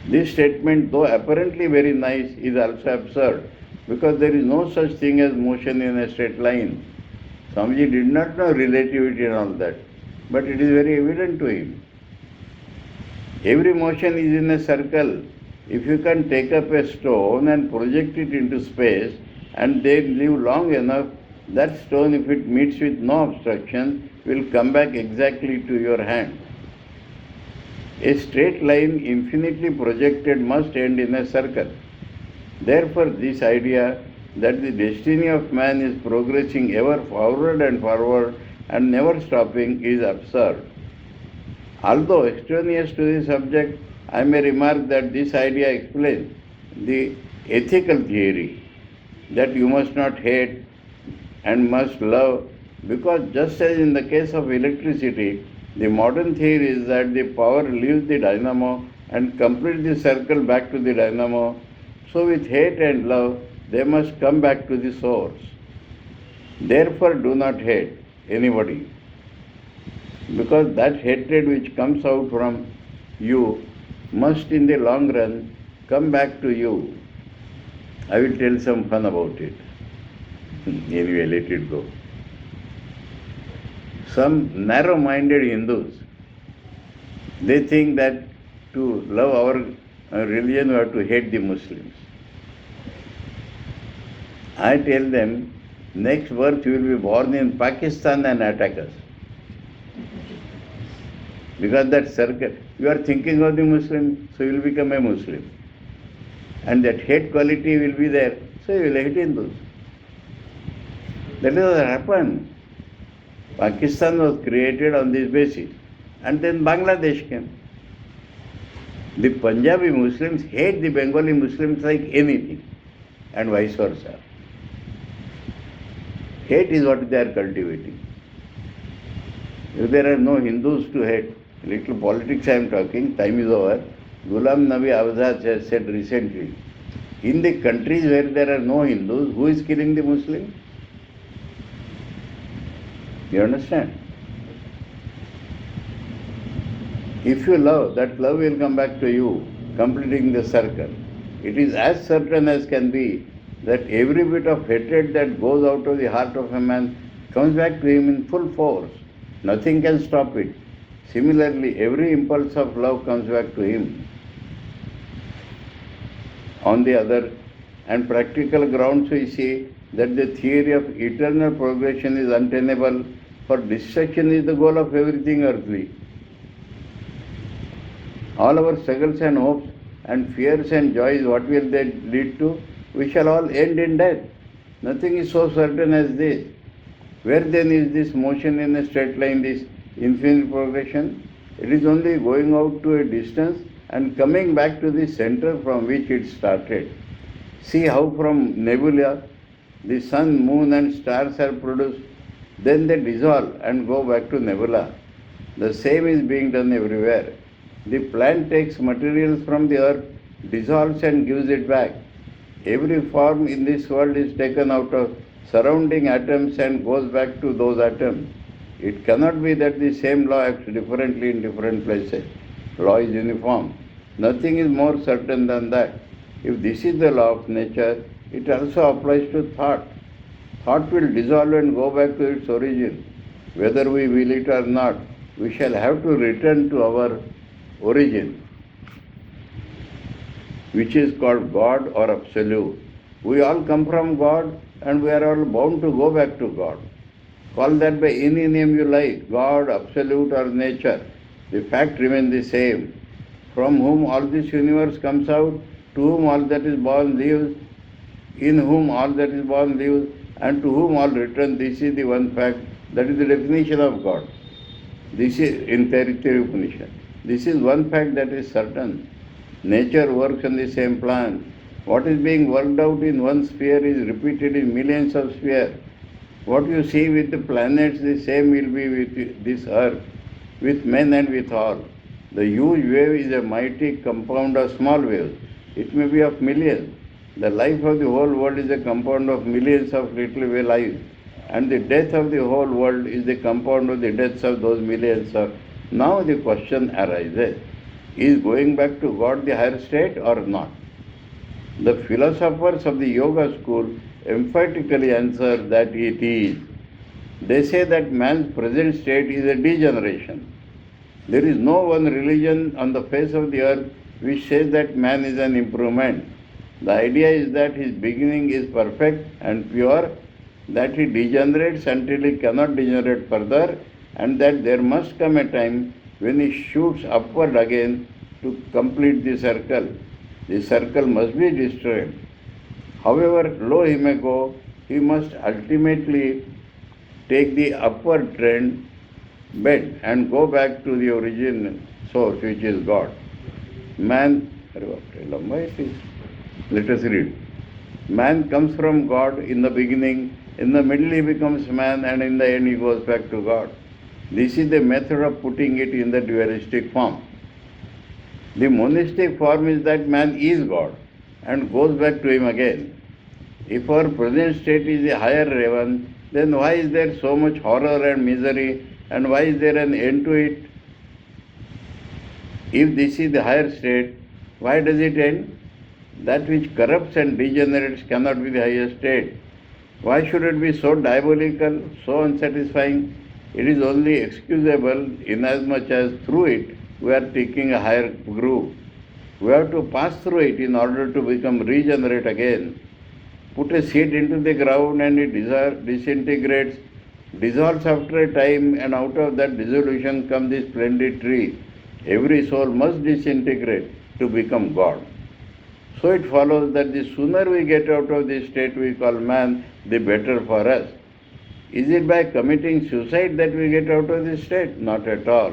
This statement, though apparently very nice, is also absurd, because there is no such thing as motion in a straight line. Swamiji did not know relativity and all that, but it is very evident to him. Every motion is in a circle. If you can take up a stone and project it into space and then live long enough, that stone, if it meets with no obstruction, will come back exactly to your hand. A straight line infinitely projected must end in a circle. Therefore, this idea that the destiny of man is progressing ever forward and forward and never stopping is absurd. Although extraneous to the subject, I may remark that this idea explains the ethical theory that you must not hate and must love, because just as in the case of electricity, the modern theory is that the power leaves the dynamo and completes the circle back to the dynamo, so with hate and love, they must come back to the source. Therefore, do not hate anybody, because that hatred which comes out from you must in the long run come back to you. I will tell some fun about it. Anyway, let it go. Some narrow-minded Hindus, they think that to love our religion we have to hate the Muslims. I tell them, next birth you will be born in Pakistan and attack us. Because that circle, you are thinking of the Muslim, so you will become a Muslim. And that hate quality will be there, so you will hate Hindus. That is what happened. Pakistan was created on this basis. And then Bangladesh came. The Punjabi Muslims hate the Bengali Muslims like anything, and vice versa. Hate is what they are cultivating. If there are no Hindus to hate, little politics I am talking, time is over. Ghulam Nabi Azad has said recently, in the countries where there are no Hindus, who is killing the Muslims? You understand? If you love, that love will come back to you, completing the circle. It is as certain as can be that every bit of hatred that goes out of the heart of a man comes back to him in full force. Nothing can stop it. Similarly, every impulse of love comes back to him. On the other and practical grounds, we see that the theory of eternal progression is untenable, for destruction is the goal of everything earthly. All our struggles and hopes and fears and joys, what will they lead to? We shall all end in death. Nothing is so certain as this. Where then is this motion in a straight line, this infinite progression? It is only going out to a distance and coming back to the center from which it started. See how from nebula the sun, moon and stars are produced, then they dissolve and go back to nebula. The same is being done everywhere. The plant takes materials from the earth, dissolves and gives it back. Every form in this world is taken out of surrounding atoms and goes back to those atoms. It cannot be that the same law acts differently in different places. Law is uniform. Nothing is more certain than that. If this is the law of nature, it also applies to thought. Thought will dissolve and go back to its origin. Whether we will it or not, we shall have to return to our origin, which is called God or Absolute. We all come from God and we are all bound to go back to God. Call that by any name you like, God, Absolute or nature. The fact remains the same. From whom all this universe comes out, to whom all that is born lives, in whom all that is born lives, and to whom all return, this is the one fact, that is the definition of God. This is in Taittiriya Upanishad. This is one fact that is certain. Nature works on the same plan. What is being worked out in one sphere is repeated in millions of spheres. What you see with the planets, the same will be with this earth, with men and with all. The huge wave is a mighty compound of small waves. It may be of millions. The life of the whole world is a compound of millions of little lives. And the death of the whole world is the compound of the deaths of those millions of. Now the question arises, is going back to God the higher state or not? The philosophers of the yoga school emphatically answer that it is. They say that man's present state is a degeneration. There is no one religion on the face of the earth which says that man is an improvement. The idea is that his beginning is perfect and pure, that he degenerates until he cannot degenerate further, and that there must come a time when he shoots upward again to complete the circle. The circle must be destroyed. However low he may go, he must ultimately take the upward trend bed and go back to the origin source, which is God. Man, let us read. Man comes from God in the beginning, in the middle he becomes man, and in the end he goes back to God. This is the method of putting it in the dualistic form. The monistic form is that man is God and goes back to him again. If our present state is a higher heaven, then why is there so much horror and misery, and why is there an end to it? If this is the higher state, why does it end? That which corrupts and degenerates cannot be the highest state. Why should it be so diabolical, so unsatisfying? It is only excusable inasmuch as through it we are taking a higher groove. We have to pass through it in order to become regenerate again. Put a seed into the ground and it disintegrates, dissolves after a time, and out of that dissolution comes this splendid tree. Every soul must disintegrate to become God. So it follows that the sooner we get out of this state we call man, the better for us. Is it by committing suicide that we get out of this state? Not at all.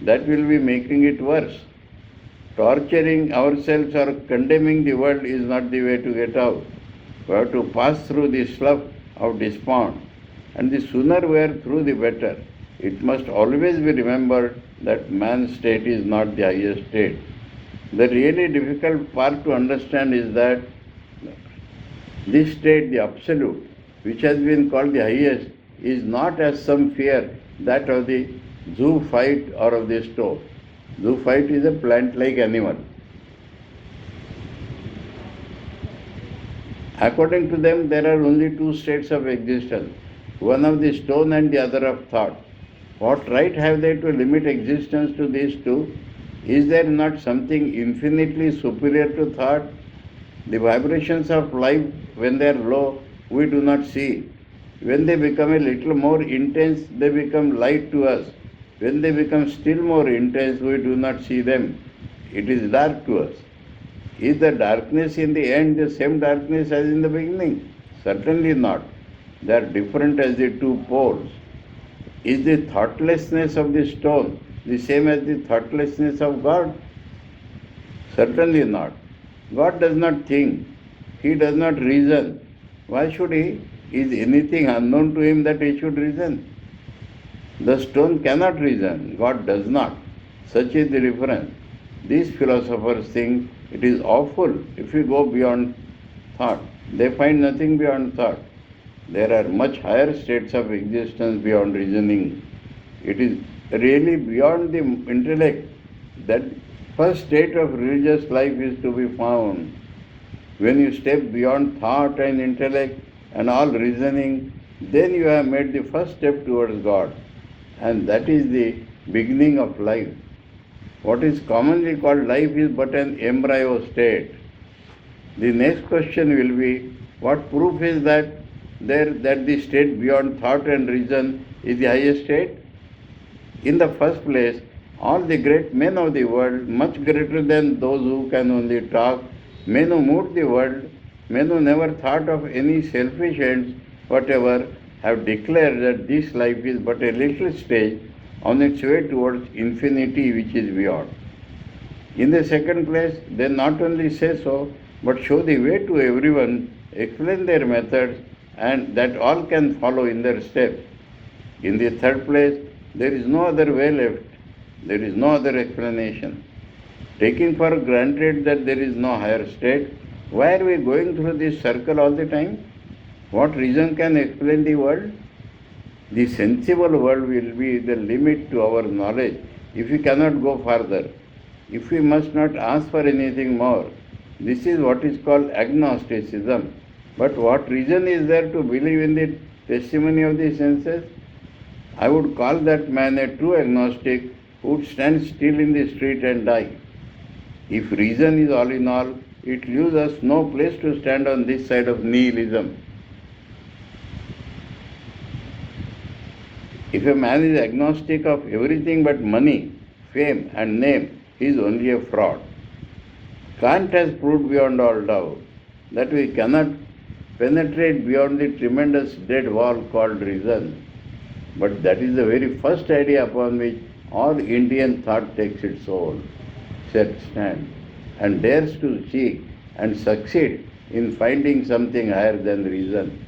That will be making it worse. Torturing ourselves or condemning the world is not the way to get out. We have to pass through the slough of despond, and the sooner we are through, the better. It must always be remembered that man's state is not the highest state. The really difficult part to understand is that this state, the absolute, which has been called the highest, is not as some fear that of the zoophyte or of the stove. Zoophyte is a plant-like animal. According to them, there are only two states of existence, one of the stone and the other of thought. What right have they to limit existence to these two? Is there not something infinitely superior to thought? The vibrations of life, when they are low, we do not see. When they become a little more intense, they become light to us. When they become still more intense, we do not see them. It is dark to us. Is the darkness in the end the same darkness as in the beginning? Certainly not. They are different as the two poles. Is the thoughtlessness of the stone the same as the thoughtlessness of God? Certainly not. God does not think. He does not reason. Why should he? Is anything unknown to him that he should reason? The stone cannot reason. God does not. Such is the difference. These philosophers think it is awful if we go beyond thought. They find nothing beyond thought. There are much higher states of existence beyond reasoning. It is really beyond the intellect. That first state of religious life is to be found. When you step beyond thought and intellect and all reasoning, then you have made the first step towards God. And that is the beginning of life. What is commonly called life is but an embryo state. The next question will be, what proof is that the state beyond thought and reason is the highest state? In the first place, all the great men of the world, much greater than those who can only talk, men who moved the world, men who never thought of any selfish ends whatever, have declared that this life is but a little stage on its way towards infinity which is beyond. In the second place, they not only say so, but show the way to everyone, explain their methods, and that all can follow in their steps. In the third place, there is no other way left. There is no other explanation. Taking for granted that there is no higher state, why are we going through this circle all the time? What reason can explain the world? The sensible world will be the limit to our knowledge if we cannot go further, if we must not ask for anything more. This is what is called agnosticism. But what reason is there to believe in the testimony of the senses? I would call that man a true agnostic who would stand still in the street and die. If reason is all in all, it leaves us no place to stand on this side of nihilism. If a man is agnostic of everything but money, fame and name, he is only a fraud. Kant has proved beyond all doubt that we cannot penetrate beyond the tremendous dead wall called reason. But that is the very first idea upon which all Indian thought takes its hold, sets stand, and dares to seek and succeed in finding something higher than reason,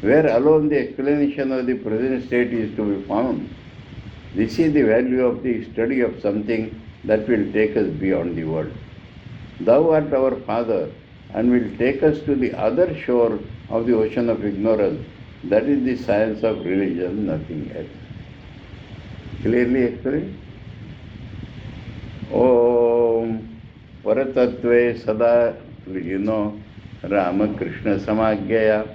where alone the explanation of the present state is to be found. This is the value of the study of something that will take us beyond the world. Thou art our Father, and will take us to the other shore of the ocean of ignorance. That is the science of religion, nothing else. Clearly explained? Om Paratatve Sada Lino Ramakrishna Samagyaya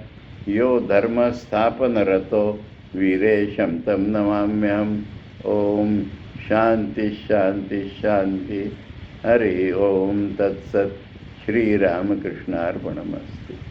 Yo Dharma Sthapana Rato Viresham Tam Namamyam. Om Shanti Shanti Shanti. Hari Om Tat Sat. Shri Ramakrishna Arpanamastu.